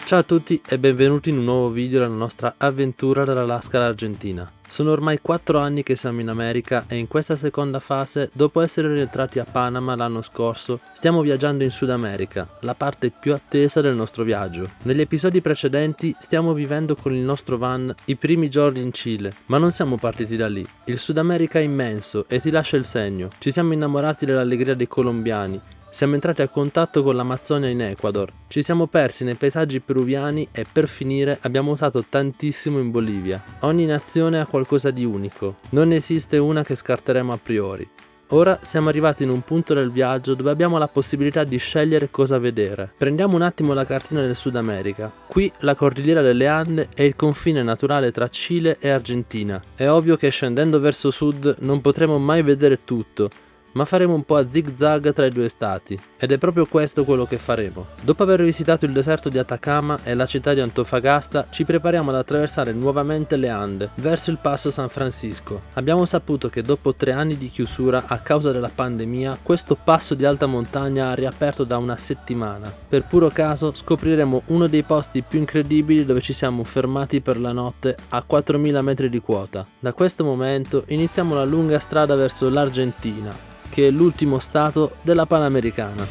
Ciao a tutti e benvenuti in un nuovo video della nostra avventura dall'Alaska all'Argentina. Sono ormai 4 anni che siamo in America e in questa seconda fase, dopo essere rientrati a Panama l'anno scorso, stiamo viaggiando in Sud America, la parte più attesa del nostro viaggio. Negli episodi precedenti stiamo vivendo con il nostro van i primi giorni in Cile, ma non siamo partiti da lì. Il Sud America è immenso e ti lascia il segno. Ci siamo innamorati dell'allegria dei colombiani. Siamo entrati a contatto con l'Amazzonia in Ecuador, ci siamo persi nei paesaggi peruviani e per finire abbiamo usato tantissimo in Bolivia. Ogni nazione ha qualcosa di unico, non esiste una che scarteremo a priori. Ora siamo arrivati in un punto del viaggio dove abbiamo la possibilità di scegliere cosa vedere. Prendiamo un attimo la cartina del Sud America. Qui la Cordigliera delle Ande è il confine naturale tra Cile e Argentina. È ovvio che scendendo verso sud non potremo mai vedere tutto, ma faremo un po' a zig-zag tra i due stati, ed è proprio questo quello che faremo. Dopo aver visitato il deserto di Atacama e la città di Antofagasta, ci prepariamo ad attraversare nuovamente le Ande, verso il passo San Francisco. Abbiamo saputo che dopo 3 anni di chiusura a causa della pandemia, questo passo di alta montagna ha riaperto da una settimana. Per puro caso scopriremo uno dei posti più incredibili dove ci siamo fermati per la notte a 4000 metri di quota. Da questo momento iniziamo la lunga strada verso l'Argentina, che è l'ultimo stato della Panamericana.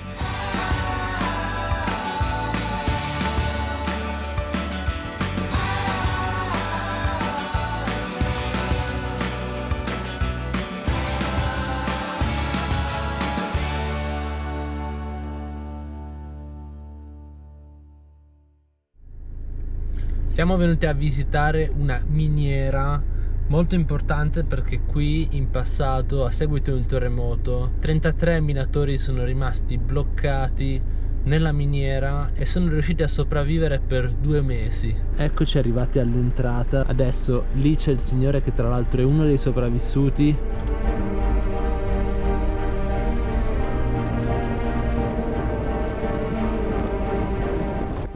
Siamo venuti a visitare una miniera molto importante perché qui in passato, a seguito di un terremoto, 33 minatori sono rimasti bloccati nella miniera e sono riusciti a sopravvivere per 2 mesi. Eccoci arrivati all'entrata. Adesso lì c'è il signore che tra l'altro è uno dei sopravvissuti.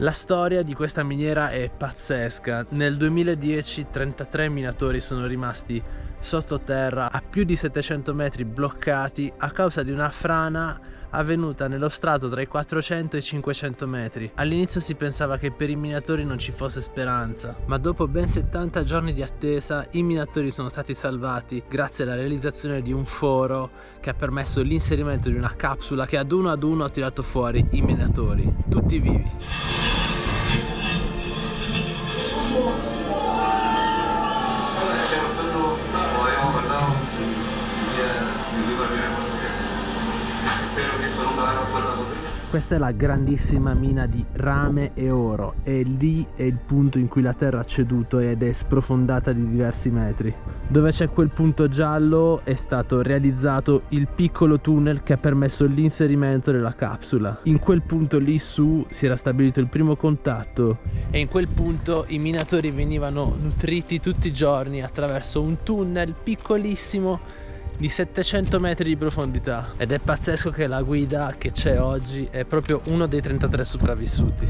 La storia di questa miniera è pazzesca. Nel 2010 33 minatori sono rimasti sottoterra a più di 700 metri bloccati a causa di una frana avvenuta nello strato tra i 400 e i 500 metri. All'inizio si pensava che per i minatori non ci fosse speranza, ma dopo ben 70 giorni di attesa i minatori sono stati salvati grazie alla realizzazione di un foro che ha permesso l'inserimento di una capsula che ad uno ha tirato fuori i minatori, tutti vivi. Questa è la grandissima mina di rame e oro e lì è il punto in cui la terra ha ceduto ed è sprofondata di diversi metri. Dove c'è quel punto giallo è stato realizzato il piccolo tunnel che ha permesso l'inserimento della capsula. In quel punto lì su si era stabilito il primo contatto e in quel punto i minatori venivano nutriti tutti i giorni attraverso un tunnel piccolissimo di 700 metri di profondità, ed è pazzesco che la guida che c'è oggi è proprio uno dei 33 sopravvissuti.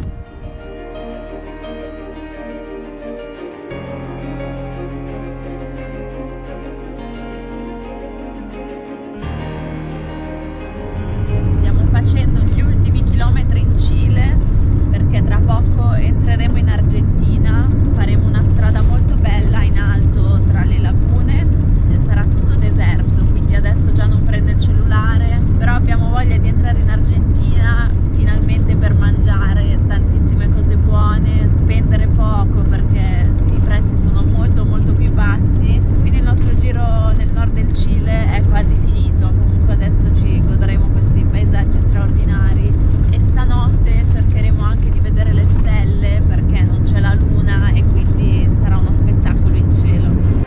Stiamo facendo gli ultimi chilometri in Cile perché tra poco entreremo in Argentina, faremo una strada molto bella in alto tra le lagune e sarà tutto deserto. Adesso già non prende il cellulare, però abbiamo voglia di entrare in Argentina finalmente per mangiare tantissime cose buone, spendere poco perché i prezzi sono molto più bassi, quindi il nostro giro nel nord del Cile è quasi finito. Comunque adesso ci godremo questi paesaggi straordinari e stanotte cercheremo anche di vedere le stelle perché non c'è la luna e quindi sarà uno spettacolo in cielo.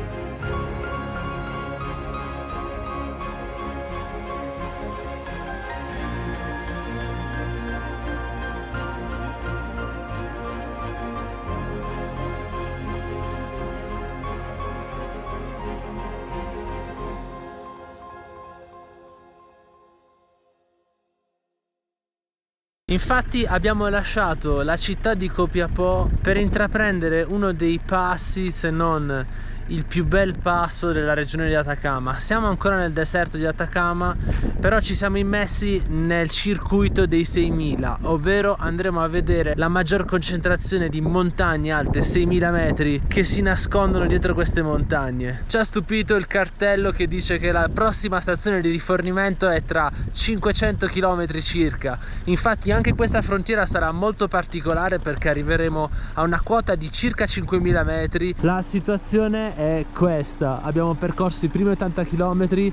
Infatti abbiamo lasciato la città di Copiapó per intraprendere uno dei passi, se non il più bel passo della regione di Atacama. Siamo ancora nel deserto di Atacama, però ci siamo immessi nel circuito dei 6000, ovvero andremo a vedere la maggior concentrazione di montagne alte 6000 metri che si nascondono dietro queste montagne. Ci ha stupito il cartello che dice che la prossima stazione di rifornimento è tra 500 km circa. Infatti anche questa frontiera sarà molto particolare perché arriveremo a una quota di circa 5000 metri. La situazione è questa: abbiamo percorso i primi 80 km,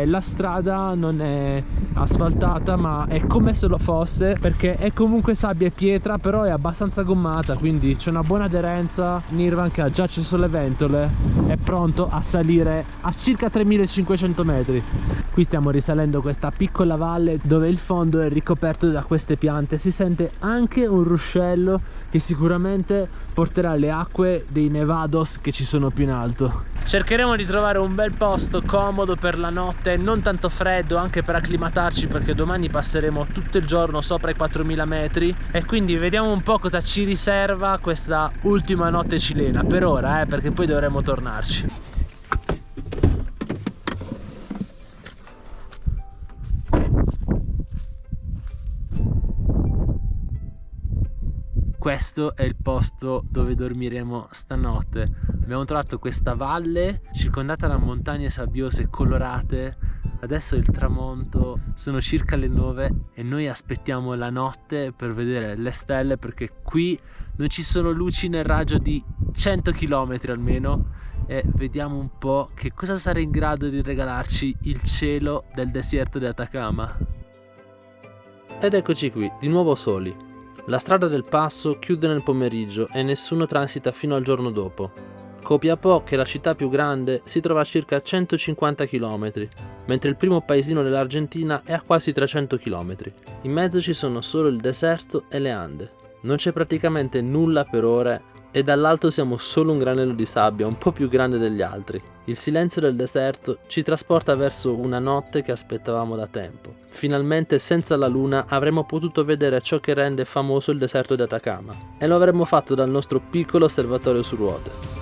la strada non è asfaltata ma è come se lo fosse, perché è comunque sabbia e pietra, però è abbastanza gommata, quindi c'è una buona aderenza. Nirvan, che ha già acceso le ventole, è pronto a salire a circa 3500 metri. Qui stiamo risalendo questa piccola valle dove il fondo è ricoperto da queste piante. Si sente anche un ruscello che sicuramente porterà le acque dei nevados che ci sono più in alto. Cercheremo di trovare un bel posto comodo per la notte, non tanto freddo, anche per acclimatarci, perché domani passeremo tutto il giorno sopra i 4000 metri e quindi vediamo un po' cosa ci riserva questa ultima notte cilena per ora, perché poi dovremo tornarci. Questo è il posto dove dormiremo stanotte. Abbiamo trovato questa valle circondata da montagne sabbiose colorate. Adesso è il tramonto, sono circa le 9 e noi aspettiamo la notte per vedere le stelle, perché qui non ci sono luci nel raggio di 100 km almeno, e vediamo un po' che cosa sarà in grado di regalarci il cielo del deserto di Atacama. Ed eccoci qui, di nuovo soli. La strada del passo chiude nel pomeriggio e nessuno transita fino al giorno dopo. Copiapó, che è la città più grande, si trova a circa 150 km, mentre il primo paesino dell'Argentina è a quasi 300 km. In mezzo ci sono solo il deserto e le Ande. Non c'è praticamente nulla per ore e dall'alto siamo solo un granello di sabbia un po' più grande degli altri. Il silenzio del deserto ci trasporta verso una notte che aspettavamo da tempo. Finalmente, senza la luna, avremmo potuto vedere ciò che rende famoso il deserto di Atacama, e lo avremmo fatto dal nostro piccolo osservatorio su ruote.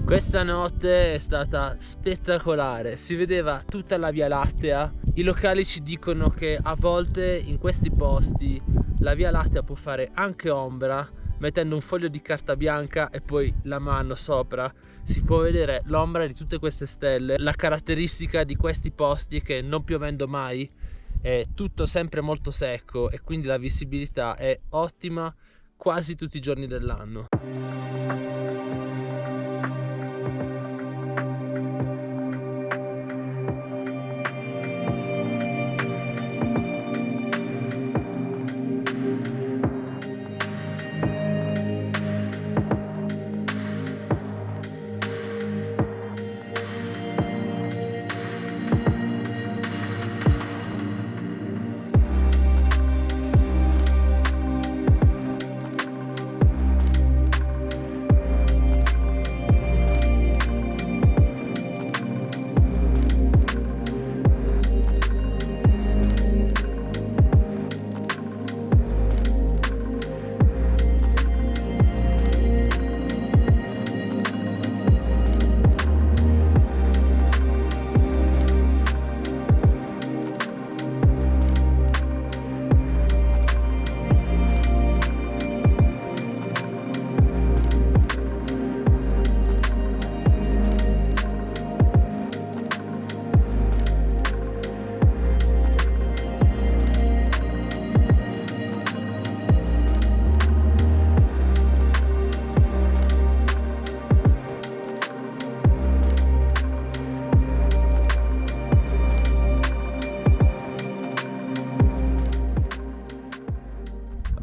Questa notte è stata spettacolare, si vedeva tutta la Via Lattea. I locali ci dicono che a volte in questi posti la Via Lattea può fare anche ombra, mettendo un foglio di carta bianca e poi la mano sopra. Si può vedere l'ombra di tutte queste stelle. La caratteristica di questi posti è che non piovendo mai è tutto sempre molto secco e quindi la visibilità è ottima quasi tutti i giorni dell'anno.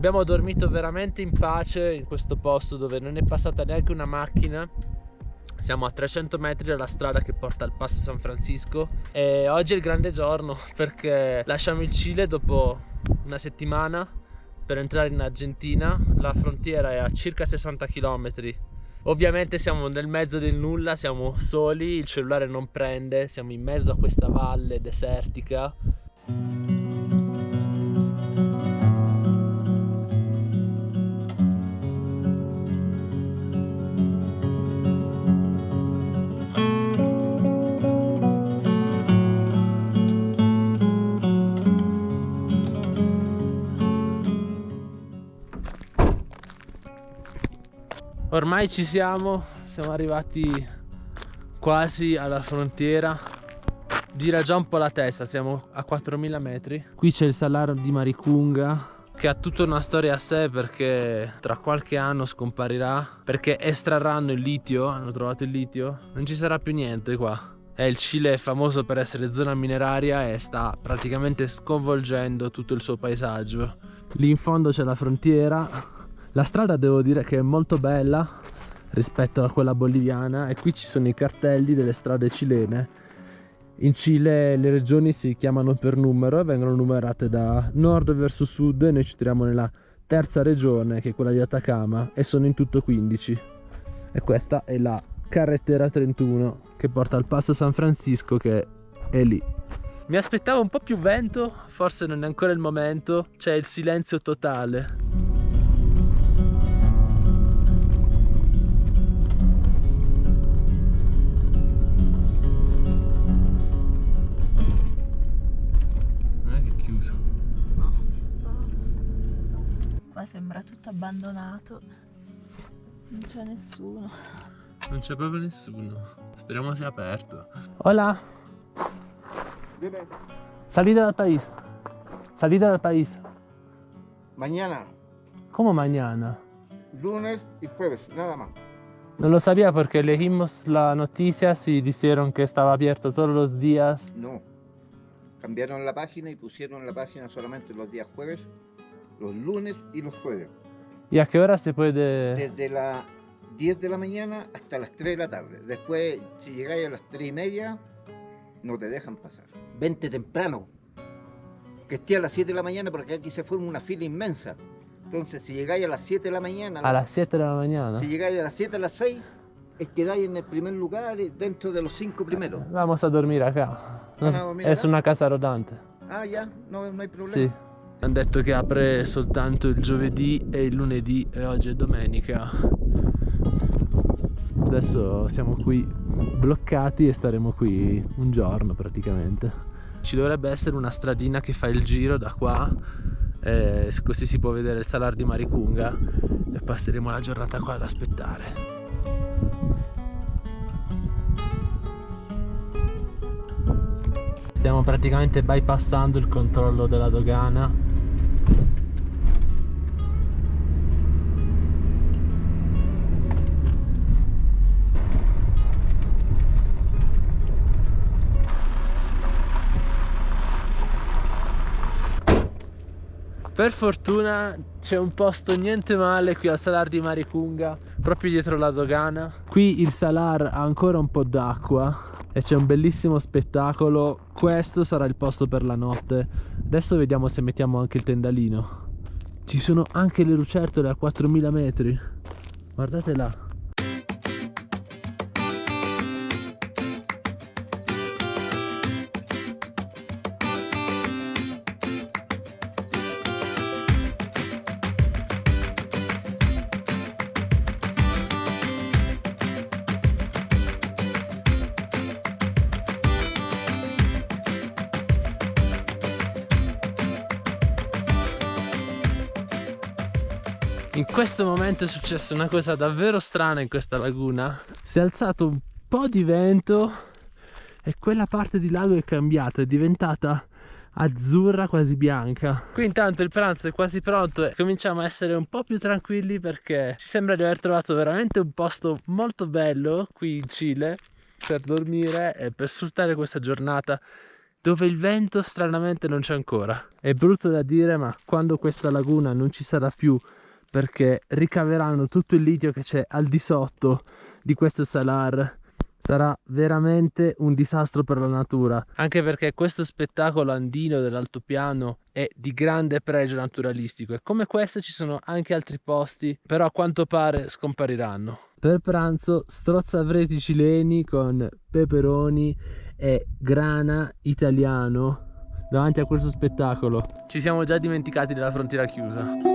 Abbiamo dormito veramente in pace in questo posto dove non è passata neanche una macchina. Siamo a 300 metri dalla strada che porta al Passo San Francisco e oggi è il grande giorno perché lasciamo il Cile dopo una settimana per entrare in Argentina. La frontiera è a circa 60 km. Ovviamente siamo nel mezzo del nulla, siamo soli, il cellulare non prende, siamo in mezzo a questa valle desertica. Ormai ci siamo arrivati quasi alla frontiera. Gira già un po' la testa, siamo a 4000 metri. Qui c'è il Salar di Maricunga che ha tutta una storia a sé perché tra qualche anno scomparirà perché estrarranno il litio, hanno trovato il litio, non ci sarà più niente qua. E il Cile è famoso per essere zona mineraria e sta praticamente sconvolgendo tutto il suo paesaggio. Lì in fondo c'è la frontiera. La strada devo dire che è molto bella rispetto a quella boliviana e qui ci sono i cartelli delle strade cilene. In Cile le regioni si chiamano per numero e vengono numerate da nord verso sud e noi ci troviamo nella terza regione che è quella di Atacama e sono in tutto 15. E questa è la carretera 31 che porta al Passo San Francisco che è lì. Mi aspettavo un po' più vento, forse non è ancora il momento, c'è il silenzio totale. Qua sembra tutto abbandonato, non c'è nessuno. Non c'è proprio nessuno. Speriamo sia aperto. Hola. Dime, Salida del país. Salida del país. mañana, ¿Cómo mañana? lunes y jueves, nada más. No lo sabía porque leímos las noticias y dijeron que estaba abierto todos los días. No, cambiaron la página y pusieron la página solamente los días jueves, los lunes y los jueves. ¿Y a qué hora se puede? Desde las 10 de la mañana hasta las 3 de la tarde. Después, si llegáis a las 3 y media, no te dejan pasar. Vente temprano, que esté a las 7 de la mañana porque aquí se forma una fila inmensa. Entonces, si llegáis a las 7 de la mañana, A las 7 de la mañana. si llegáis a las 7 a las 6, quedáis en el primer lugar dentro de los 5 primeros. Vamos a dormire acá. Ah, no, mira È acá. una casa rodante. Ah, ya, no hay problema. Sì. Hanno detto che apre soltanto il giovedì e il lunedì e oggi è domenica. Adesso siamo qui bloccati e staremo qui un giorno praticamente. Ci dovrebbe essere una stradina che fa il giro da qua, così si può vedere il Salar di Maricunga e passeremo la giornata qua ad aspettare. Stiamo praticamente bypassando il controllo della dogana. Per fortuna c'è un posto niente male qui al Salar di Maricunga, proprio dietro la dogana. Qui il Salar ha ancora un po' d'acqua e c'è un bellissimo spettacolo. Questo sarà il posto per la notte. Adesso vediamo se mettiamo anche il tendalino. Ci sono anche le lucertole a 4000 metri. Guardate là. In questo momento è successa una cosa davvero strana in questa laguna. Si è alzato un po' di vento e quella parte di lago è cambiata, è diventata azzurra, quasi bianca. Qui intanto il pranzo è quasi pronto e cominciamo a essere un po' più tranquilli perché ci sembra di aver trovato veramente un posto molto bello qui in Cile per dormire e per sfruttare questa giornata dove il vento stranamente non c'è ancora. È brutto da dire, ma quando questa laguna non ci sarà più, perché ricaveranno tutto il litio che c'è al di sotto di questo salar, sarà veramente un disastro per la natura, anche perché questo spettacolo andino dell'altopiano è di grande pregio naturalistico e come questo ci sono anche altri posti, però a quanto pare scompariranno. Per pranzo strozzavreti cileni con peperoni e grana italiano davanti a questo spettacolo. Ci siamo già dimenticati della frontiera chiusa.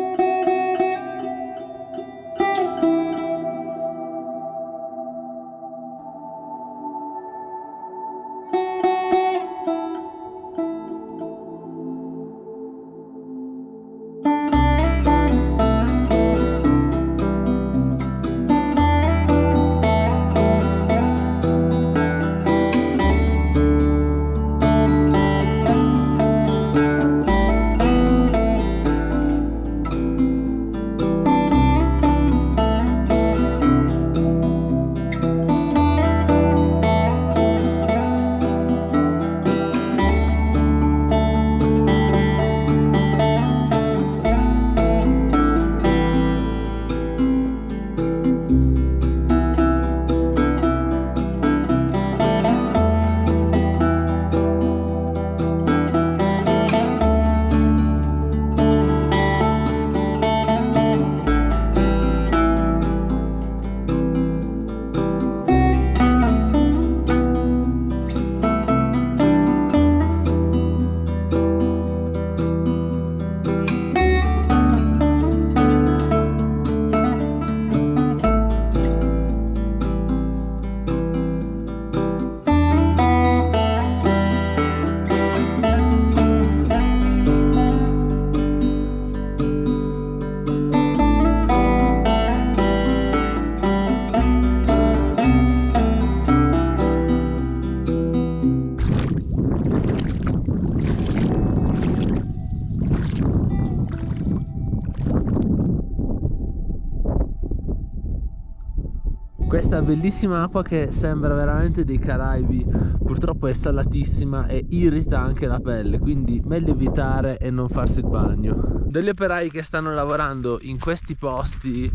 Questa bellissima acqua che sembra veramente dei Caraibi, purtroppo è salatissima e irrita anche la pelle, quindi meglio evitare e non farsi il bagno. Degli operai che stanno lavorando in questi posti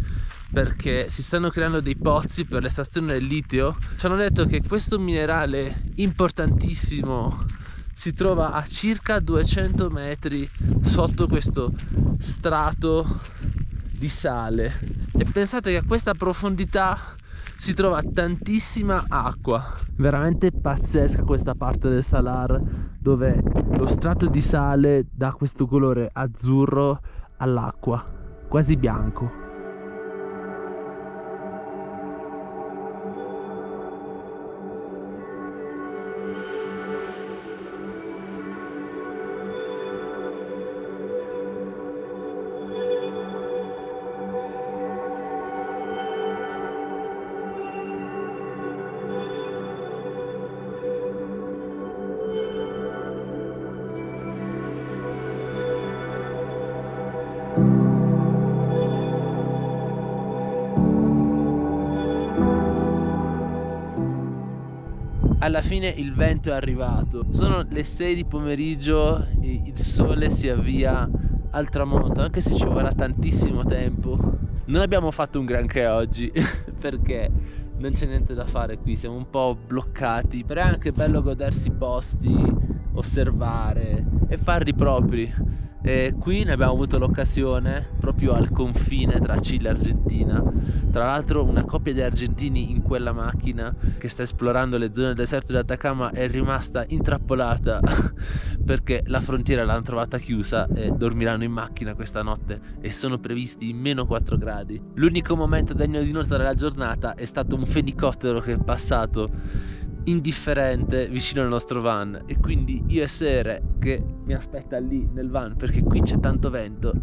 perché si stanno creando dei pozzi per l'estrazione del litio ci hanno detto che questo minerale importantissimo si trova a circa 200 metri sotto questo strato di sale e pensate che a questa profondità si trova tantissima acqua. Veramente pazzesca questa parte del salar dove lo strato di sale dà questo colore azzurro all'acqua, quasi bianco. Alla fine il vento è arrivato, sono le 6 di pomeriggio e il sole si avvia al tramonto, anche se ci vorrà tantissimo tempo. Non abbiamo fatto un granché oggi perché non c'è niente da fare qui, siamo un po' bloccati, però è anche bello godersi i posti, osservare e farli propri. E qui ne abbiamo avuto l'occasione proprio al confine tra Cile e Argentina. Tra l'altro una coppia di argentini in quella macchina che sta esplorando le zone del deserto di Atacama è rimasta intrappolata perché la frontiera l'hanno trovata chiusa e dormiranno in macchina questa notte e sono previsti meno 4 gradi. L'unico momento degno di nota della giornata è stato un fenicottero che è passato indifferente vicino al nostro van e quindi io e Sere che mi aspetta lì nel van perché qui c'è tanto vento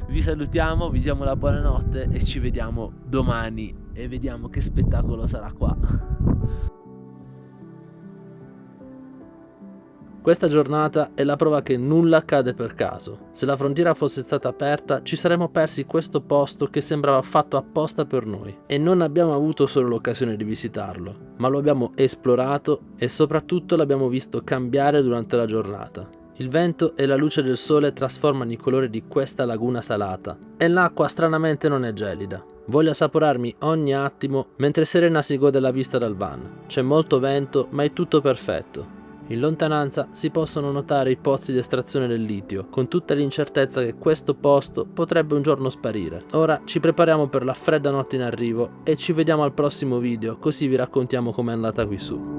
vi salutiamo, vi diamo la buonanotte e ci vediamo domani e vediamo che spettacolo sarà qua. Questa giornata è la prova che nulla accade per caso. Se la frontiera fosse stata aperta, ci saremmo persi questo posto che sembrava fatto apposta per noi. E non abbiamo avuto solo l'occasione di visitarlo, ma lo abbiamo esplorato e soprattutto l'abbiamo visto cambiare durante la giornata. Il vento e la luce del sole trasformano i colori di questa laguna salata e l'acqua stranamente non è gelida. Voglio assaporarmi ogni attimo mentre Serena si gode la vista dal van. C'è molto vento, ma è tutto perfetto. In lontananza si possono notare i pozzi di estrazione del litio, con tutta l'incertezza che questo posto potrebbe un giorno sparire. Ora ci prepariamo per la fredda notte in arrivo e ci vediamo al prossimo video, così vi raccontiamo com'è andata qui su.